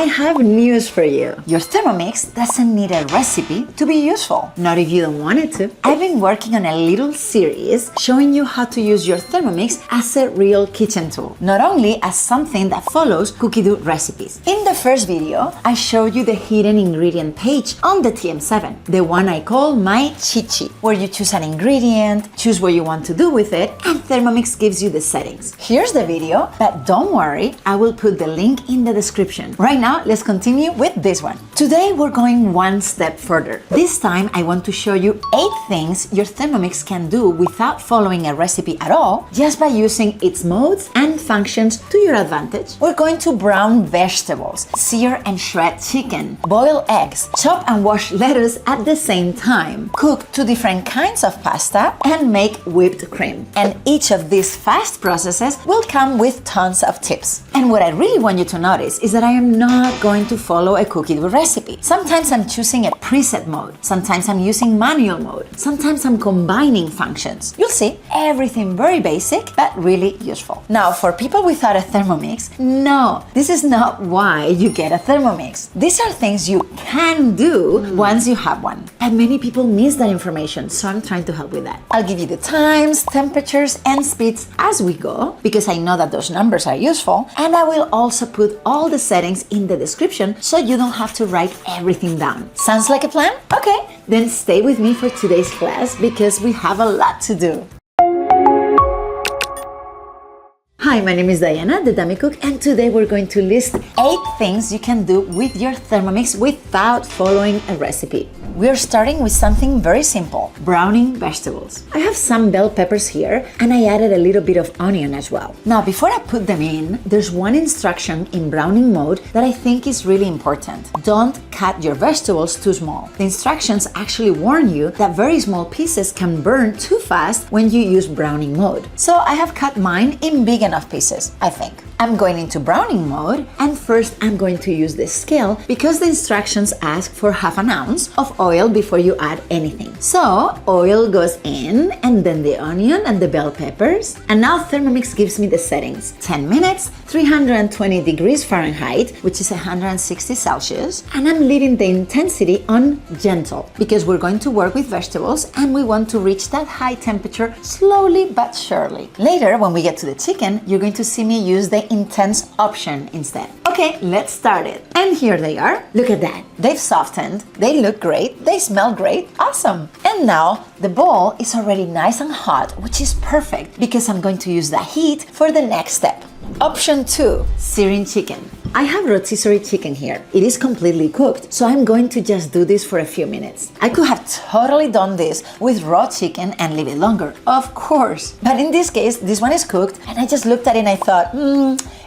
I have news for you. Your Thermomix doesn't need a recipe to be useful. Not if you don't want it to. I've been working on a little series showing you how to use your Thermomix as a real kitchen tool, not only as something that follows Cookidoo recipes. In the first video, I showed you the hidden ingredient page on the TM7, the one I call my cheat sheet, where you choose an ingredient, choose what you want to do with it, and Thermomix gives you the settings. Here's the video, but don't worry, I will put the link in the description. Right now, let's continue with this one. Today, we're going one step further. This time, I want to show you 8 things your Thermomix can do without following a recipe at all, just by using its modes and functions to your advantage. We're going to brown vegetables, sear and shred chicken, boil eggs, chop and wash lettuce at the same time, cook 2 different kinds of pasta, and make whipped cream. And each of these fast processes will come with tons of tips. And what I really want you to notice is that I am not going to follow a Cookidoo recipe. Sometimes I'm choosing a preset mode. Sometimes I'm using manual mode. Sometimes I'm combining functions. You'll see, everything very basic, but really useful. Now, for people without a Thermomix, no, this is not why you get a Thermomix. These are things you can do once you have one. And many people miss that information, so I'm trying to help with that. I'll give you the times, temperatures, and speeds as we go, because I know that those numbers are useful, and I will also put all the settings in the description so you don't have to write everything down. Sounds like a plan? Okay, then stay with me for today's class because we have a lot to do. Hi, my name is Diana, the Dummy Cook, and today we're going to list 8 things you can do with your Thermomix without following a recipe. We're starting with something very simple, browning vegetables. I have some bell peppers here, and I added a little bit of onion as well. Now, before I put them in, there's one instruction in browning mode that I think is really important. Don't cut your vegetables too small. The instructions actually warn you that very small pieces can burn too fast when you use browning mode. So I have cut mine in big enough pieces, I think. I'm going into browning mode, and first I'm going to use the scale because the instructions ask for ½ an ounce of oil before you add anything. So oil goes in, and then the onion and the bell peppers. And now Thermomix gives me the settings. 10 minutes, 320 degrees Fahrenheit, which is 160 Celsius. And I'm leaving the intensity on gentle because we're going to work with vegetables and we want to reach that high temperature slowly but surely. Later, when we get to the chicken, you're going to see me use the intense option instead. Okay, let's start it. And here they are. Look at that. They've softened. They look great. They smell great. Awesome. And now the bowl is already nice and hot, which is perfect because I'm going to use the heat for the next step. Option 2, searing chicken. I have rotisserie chicken here. It is completely cooked, so I'm going to just do this for a few minutes. I could have totally done this with raw chicken and leave it longer, of course. But in this case, this one is cooked, and I just looked at it and I thought,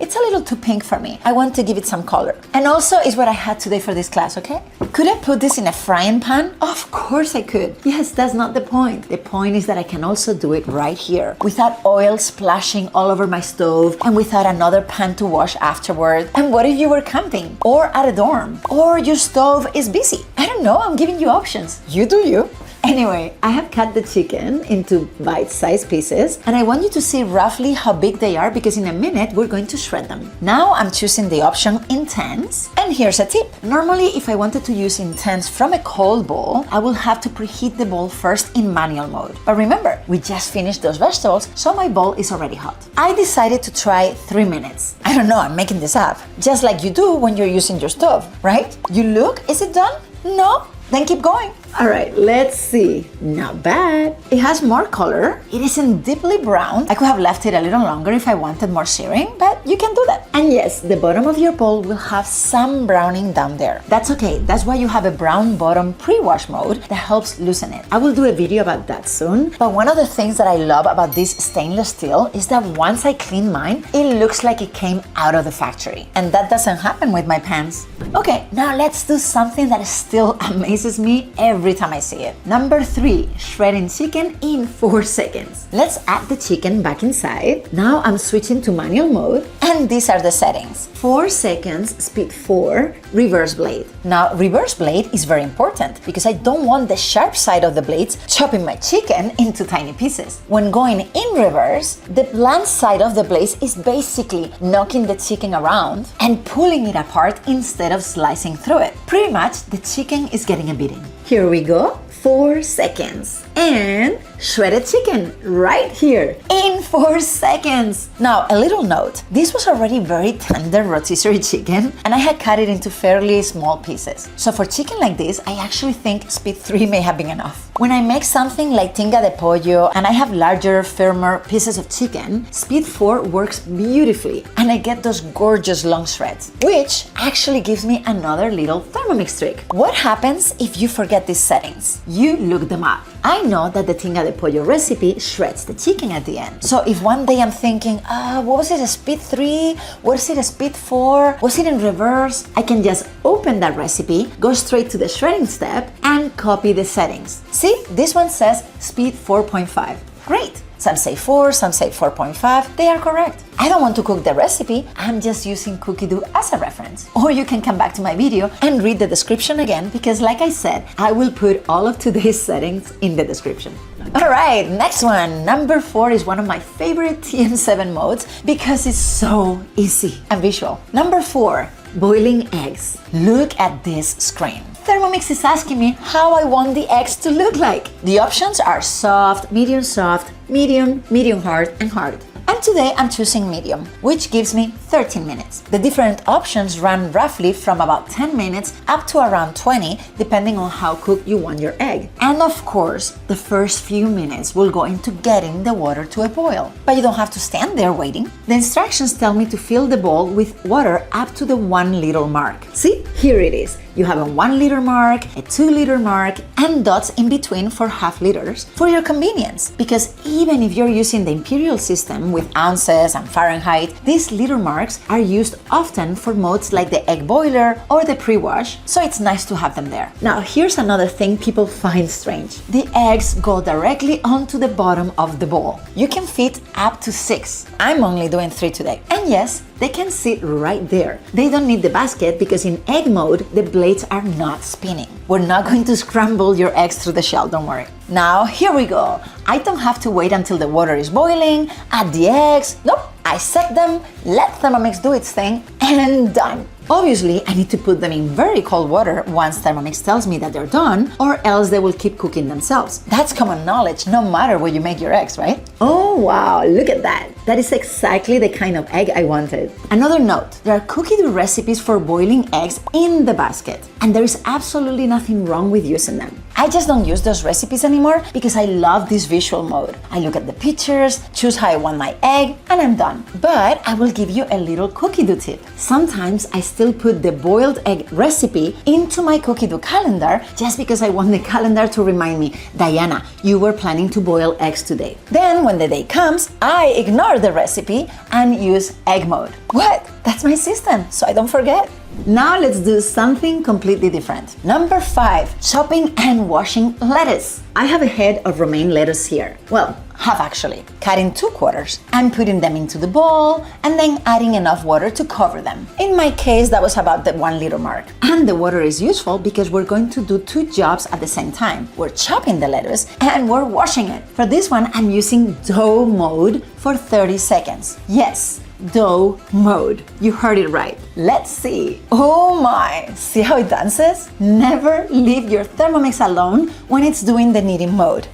it's a little too pink for me. I want to give it some color. And also, it's what I had today for this class, okay? Could I put this in a frying pan? Of course I could. Yes, that's not the point. The point is that I can also do it right here without oil splashing all over my stove and without another pan to wash afterward. And what if you were camping or at a dorm or your stove is busy? I don't know, I'm giving you options. You do you. Anyway, I have cut the chicken into bite-sized pieces, and I want you to see roughly how big they are because in a minute we're going to shred them. Now I'm choosing the option intense, and here's a tip. Normally, if I wanted to use intense from a cold bowl, I will have to preheat the bowl first in manual mode. But remember, we just finished those vegetables, so my bowl is already hot. I decided to try 3 minutes. I don't know, I'm making this up. Just like you do when you're using your stove, right? You look, is it done? No? Then keep going. All right, let's see. Not bad. It has more color. It isn't deeply brown. I could have left it a little longer if I wanted more searing, but you can do that. And yes, the bottom of your bowl will have some browning down there. That's okay. That's why you have a brown bottom pre-wash mode that helps loosen it. I will do a video about that soon. But one of the things that I love about this stainless steel is that once I clean mine, it looks like it came out of the factory. And that doesn't happen with my pans. Okay, now let's do something that still amazes me every every time I see it. Number 3, shredding chicken in 4 seconds. Let's add the chicken back inside. Now I'm switching to manual mode, and these are the settings. 4 seconds, speed 4, reverse blade. Now, reverse blade is very important because I don't want the sharp side of the blades chopping my chicken into tiny pieces. When going in reverse, the blunt side of the blades is basically knocking the chicken around and pulling it apart instead of slicing through it. Pretty much, the chicken is getting a beating. Here we go. 4 seconds. And shredded chicken right here in 4 seconds. Now, a little note. This was already very tender rotisserie chicken, and I had cut it into fairly small pieces. So for chicken like this, I actually think speed 3 may have been enough. When I make something like tinga de pollo and I have larger, firmer pieces of chicken, speed 4 works beautifully, and I get those gorgeous long shreds, which actually gives me another little Thermomix trick. What happens if you forget these settings? You look them up. I know that the tinga de pollo recipe shreds the chicken at the end. So if one day I'm thinking, what was it, a speed 3? Was it a speed 4? Was it in reverse? I can just open that recipe, go straight to the shredding step, and copy the settings. See, this one says speed 4.5. Great. Some say 4, some say 4.5. They are correct. I don't want to cook the recipe. I'm just using Cookidoo as a reference. Or you can come back to my video and read the description again because, like I said, I will put all of today's settings in the description. All right, next one. Number 4 is one of my favorite TM7 modes because it's so easy and visual. Number 4, boiling eggs. Look at this screen. Thermomix is asking me how I want the eggs to look like. The options are soft, medium, medium hard, and hard. And today I'm choosing medium, which gives me 13 minutes. The different options run roughly from about 10 minutes up to around 20, depending on how cooked you want your egg. And of course, the first few minutes will go into getting the water to a boil. But you don't have to stand there waiting. The instructions tell me to fill the bowl with water up to the 1 liter mark. See, here it is. You have a 1 liter mark, a 2 liter mark, and dots in between for half liters for your convenience. Because even if you're using the imperial system with ounces and Fahrenheit, these liter marks are used often for modes like the egg boiler or the pre-wash, so it's nice to have them there. Now, here's another thing people find strange. The eggs go directly onto the bottom of the bowl. You can fit up to 6. I'm only doing 3 today. And yes, they can sit right there. They don't need the basket because in egg mode, the blades are not spinning. We're not going to scramble your eggs through the shell, don't worry. Now, here we go. I don't have to wait until the water is boiling, add the eggs. Nope, I set them, let Thermomix do its thing, and done. Obviously, I need to put them in very cold water once Thermomix tells me that they're done, or else they will keep cooking themselves. That's common knowledge, no matter where you make your eggs, right? Oh wow, look at that. That is exactly the kind of egg I wanted. Another note, there are Cookidoo recipes for boiling eggs in the basket, and there is absolutely nothing wrong with using them. I just don't use those recipes anymore because I love this visual mode. I look at the pictures, choose how I want my egg, and I'm done. But I will give you a little Cookidoo tip. Sometimes I still put the boiled egg recipe into my Cookidoo calendar just because I want the calendar to remind me, Diana, you were planning to boil eggs today. Then when the day comes, I ignore the recipe and use egg mode. What? That's my system, so I don't forget. Now let's do something completely different. Number 5, chopping and washing lettuce. I have a head of romaine lettuce here. Well, half actually. Cut in 2/4. I'm putting them into the bowl and then adding enough water to cover them. In my case, that was about the 1 liter mark. And the water is useful because we're going to do 2 jobs at the same time. We're chopping the lettuce and we're washing it. For this one, I'm using dough mode for 30 seconds. Yes, dough mode. You heard it right. Let's see. Oh my! See how it dances? Never leave your Thermomix alone when it's doing the kneading mode.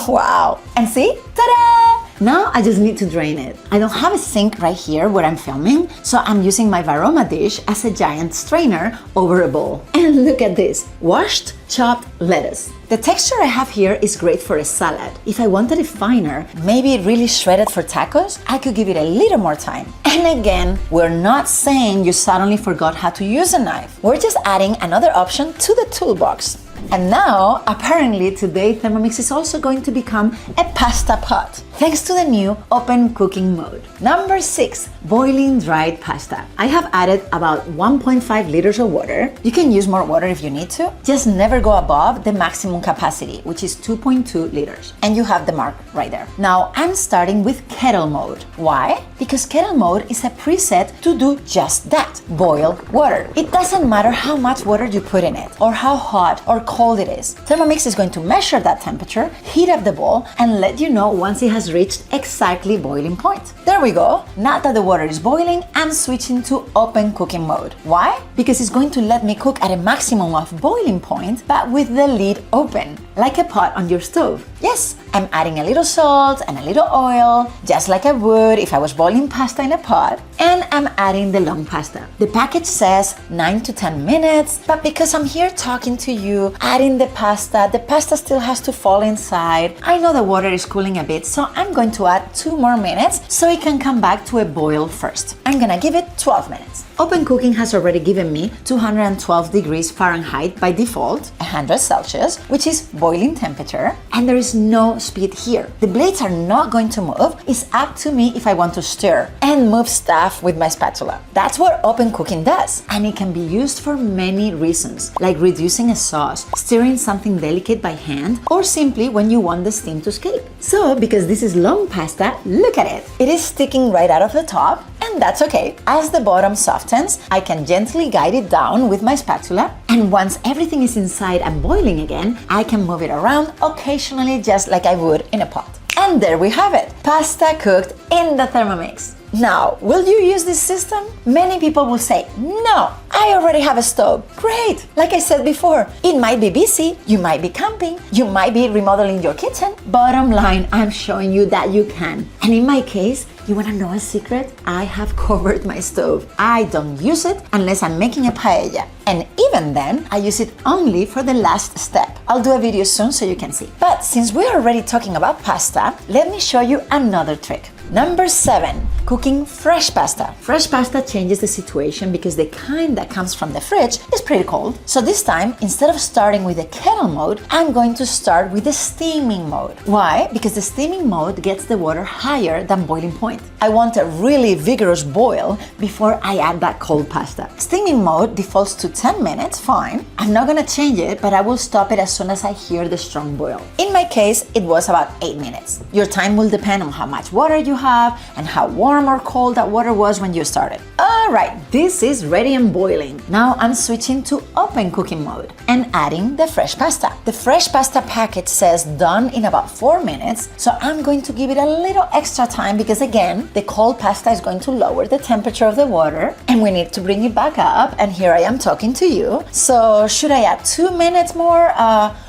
Wow! And see? Ta-da! Now I just need to drain it. I don't have a sink right here where I'm filming, so I'm using my Varoma dish as a giant strainer over a bowl. And look at this, washed, chopped lettuce. The texture I have here is great for a salad. If I wanted it finer, maybe really shredded for tacos, I could give it a little more time. And again, we're not saying you suddenly forgot how to use a knife. We're just adding another option to the toolbox. And now, apparently today, Thermomix is also going to become a pasta pot, thanks to the new open cooking mode. Number 6, boiling dried pasta. I have added about 1.5 liters of water. You can use more water if you need to. Just never go above the maximum capacity, which is 2.2 liters. And you have the mark right there. Now, I'm starting with kettle mode. Why? Because kettle mode is a preset to do just that, boil water. It doesn't matter how much water you put in it, or how hot or cold it is. Thermomix is going to measure that temperature, heat up the bowl, and let you know once it has reached exactly boiling point. There we go. Now that the water is boiling, I'm switching to open cooking mode. Why? Because it's going to let me cook at a maximum of boiling point, but with the lid open, like a pot on your stove. Yes, I'm adding a little salt and a little oil, just like I would if I was boiling pasta in a pot, and I'm adding the long pasta. The package says 9 to 10 minutes, but because I'm here talking to you, adding the pasta still has to fall inside. I know the water is cooling a bit, so I'm going to add 2 more minutes so it can come back to a boil first. I'm gonna give it 12 minutes. Open cooking has already given me 212 degrees Fahrenheit by default, 100 Celsius, which is boiling temperature, and there is no speed here. The blades are not going to move. It's up to me if I want to stir and move stuff with my spatula. That's what open cooking does, and it can be used for many reasons, like reducing a sauce, stirring something delicate by hand, or simply when you want the steam to escape. So, because this is long pasta, look at it. It is sticking right out of the top, and that's okay. As the bottom softens, I can gently guide it down with my spatula, and once everything is inside and boiling again, I can move it around occasionally just like I would in a pot. And there we have it, pasta cooked in the Thermomix. Now, will you use this system? Many people will say, no, I already have a stove. Great! Like I said before, it might be busy, you might be camping, you might be remodeling your kitchen. Bottom line, I'm showing you that you can. And in my case, you wanna know a secret? I have covered my stove. I don't use it unless I'm making a paella. And even then, I use it only for the last step. I'll do a video soon so you can see. But since we're already talking about pasta, let me show you another trick. Number 7, cooking fresh pasta. Fresh pasta changes the situation because the kind that comes from the fridge is pretty cold. So this time, instead of starting with the kettle mode, I'm going to start with the steaming mode. Why? Because the steaming mode gets the water higher than boiling point. I want a really vigorous boil before I add that cold pasta. Steaming mode defaults to 10 minutes, fine. I'm not gonna change it, but I will stop it as soon as I hear the strong boil. In my case, it was about 8 minutes. Your time will depend on how much water you have and how warm or cold that water was when you started. Alright, this is ready and boiling. Now I'm switching to open cooking mode and adding the fresh pasta. The fresh pasta package says done in about 4 minutes, so I'm going to give it a little extra time because again, the cold pasta is going to lower the temperature of the water and we need to bring it back up, and here I am talking to you. So should I add 2 minutes more?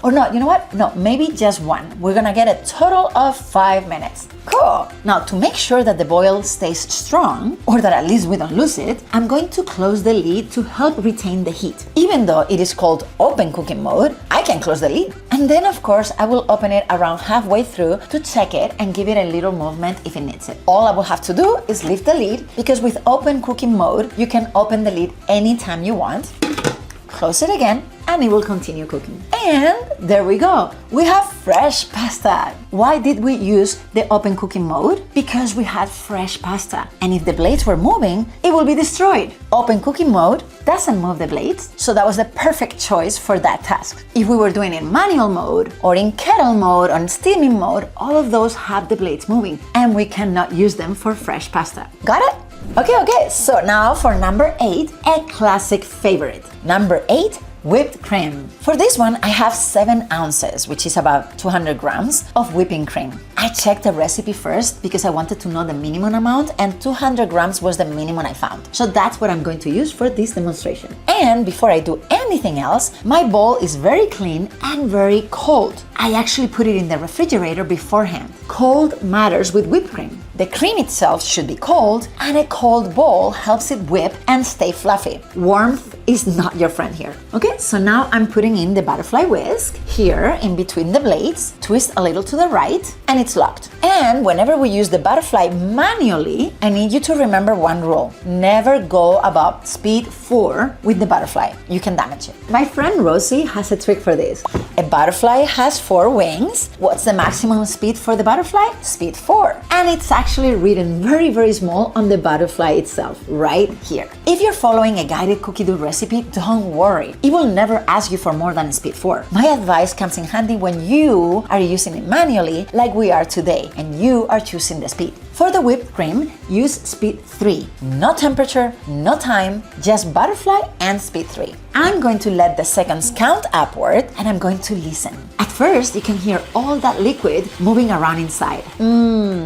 Or no, you know what? No, maybe just 1. We're gonna get a total of 5 minutes. Cool! Now to make sure that the boil stays strong, or that at least we don't lose it, I'm going to close the lid to help retain the heat. Even though it is called open cooking mode, I can close the lid. And then of course I will open it around halfway through to check it and give it a little movement if it needs it. All I will have to do is lift the lid, because with open cooking mode, you can open the lid anytime you want, close it again, and it will continue cooking. And there we go. We have fresh pasta. Why did we use the open cooking mode? Because we had fresh pasta. And if the blades were moving, it will be destroyed. Open cooking mode doesn't move the blades, so that was the perfect choice for that task. If we were doing it in manual mode, or in kettle mode, or in steaming mode, all of those have the blades moving, and we cannot use them for fresh pasta. Got it? Okay, so now for number 8, a classic favorite. Number 8, whipped cream. For this one, I have 7 ounces, which is about 200 grams of whipping cream. I checked the recipe first because I wanted to know the minimum amount, and 200 grams was the minimum I found. So that's what I'm going to use for this demonstration. And before I do anything else, my bowl is very clean and very cold. I actually put it in the refrigerator beforehand. Cold matters with whipped cream. The cream itself should be cold, and a cold bowl helps it whip and stay fluffy. Warmth is not your friend here. Okay, so now I'm putting in the butterfly whisk here in between the blades, twist a little to the right, and it's locked. And whenever we use the butterfly manually, I need you to remember one rule. Never go above speed 4 with the butterfly. You can damage it. My friend Rosie has a trick for this. A butterfly has 4 wings. What's the maximum speed for the butterfly? Speed 4. And it's actually written very, very small on the butterfly itself, right here. If you're following a guided Cookidoo recipe, don't worry. It will never ask you for more than speed 4. My advice comes in handy when you are using it manually, like we are today, and you are choosing the speed. For the whipped cream, use speed 3. No temperature, no time, just butterfly and speed 3. I'm going to let the seconds count upward and I'm going to listen. At first, you can hear all that liquid moving around inside.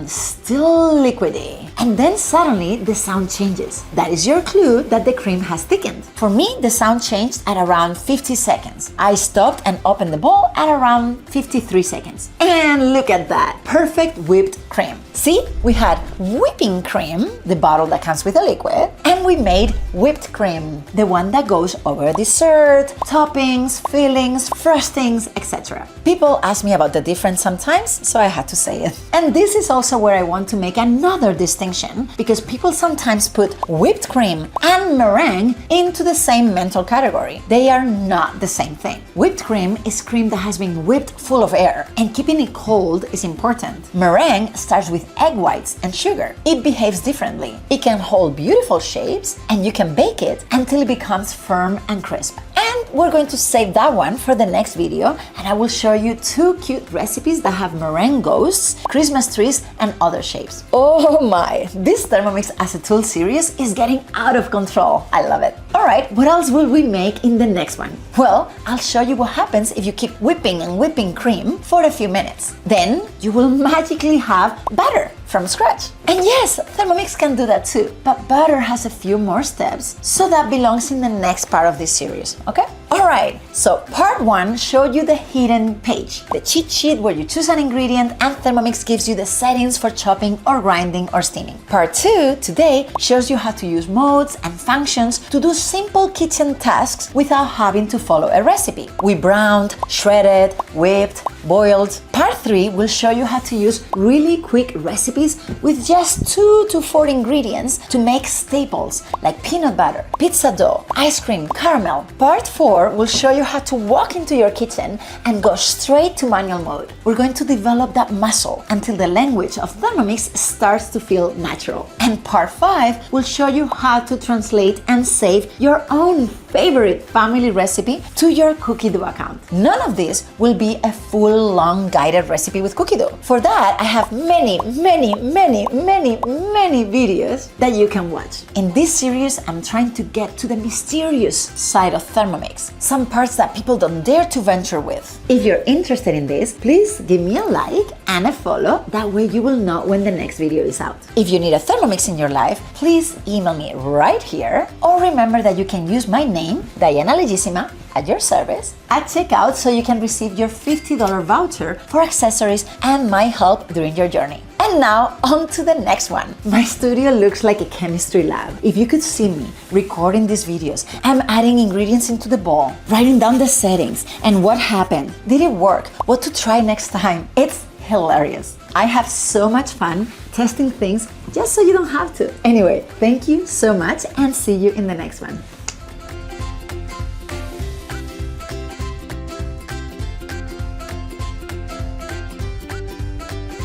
Still liquidy. And then suddenly the sound changes. That is your clue that the cream has thickened. For me, the sound changed at around 50 seconds. I stopped and opened the bowl at around 53 seconds. And look at that, perfect whipped cream. See, we had whipping cream, the bottle that comes with the liquid, and we made whipped cream, the one that goes over dessert, toppings, fillings, frostings, etc. People ask me about the difference sometimes, so I had to say it. And this is also where I want to make another distinction, because people sometimes put whipped cream and meringue into the same mental category. They are not the same thing. Whipped cream is cream that has been whipped full of air, and keeping it cold is important. Meringue starts with egg whites and sugar. It behaves differently. It can hold beautiful shapes, and you can bake it until it becomes firm and crisp. And we're going to save that one for the next video, and I will show you 2 cute recipes that have meringue ghosts, Christmas trees, and other shapes. Oh my! This Thermomix as a tool series is getting out of control. I love it. Alright, what else will we make in the next one? Well, I'll show you what happens if you keep whipping and whipping cream for a few minutes. Then you will magically have butter from scratch. And yes, Thermomix can do that too, but butter has a few more steps, so that belongs in the next part of this series, okay? Alright, so part 1 showed you the hidden page, the cheat sheet where you choose an ingredient and Thermomix gives you the settings for chopping or grinding or steaming. Part 2 today shows you how to use modes and functions to do simple kitchen tasks without having to follow a recipe. We browned, shredded, whipped, boiled. Part 3 will show you how to use really quick recipes with just 2 to 4 ingredients to make staples like peanut butter, pizza dough, ice cream, caramel. Part 4 will show you how to walk into your kitchen and go straight to manual mode. We're going to develop that muscle until the language of Thermomix starts to feel natural. And part 5 will show you how to translate and save your own favorite family recipe to your Cookidoo account. None of this will be a full long guided recipe with Cookidoo. For that, I have many videos that you can watch. In this series, I'm trying to get to the mysterious side of Thermomix, some parts that people don't dare to venture with. If you're interested in this, please give me a like and a follow, that way you will know when the next video is out. If you need a Thermomix in your life, please email me right here, or remember that you can use my name, Diana Legissima, at your service at checkout, so you can receive your $50 voucher for accessories and my help during your journey. And now, on to the next one. My studio looks like a chemistry lab. If you could see me recording these videos, I'm adding ingredients into the bowl, writing down the settings, and what happened. Did it work? What to try next time? It's hilarious. I have so much fun testing things just so you don't have to. Anyway, thank you so much and see you in the next one.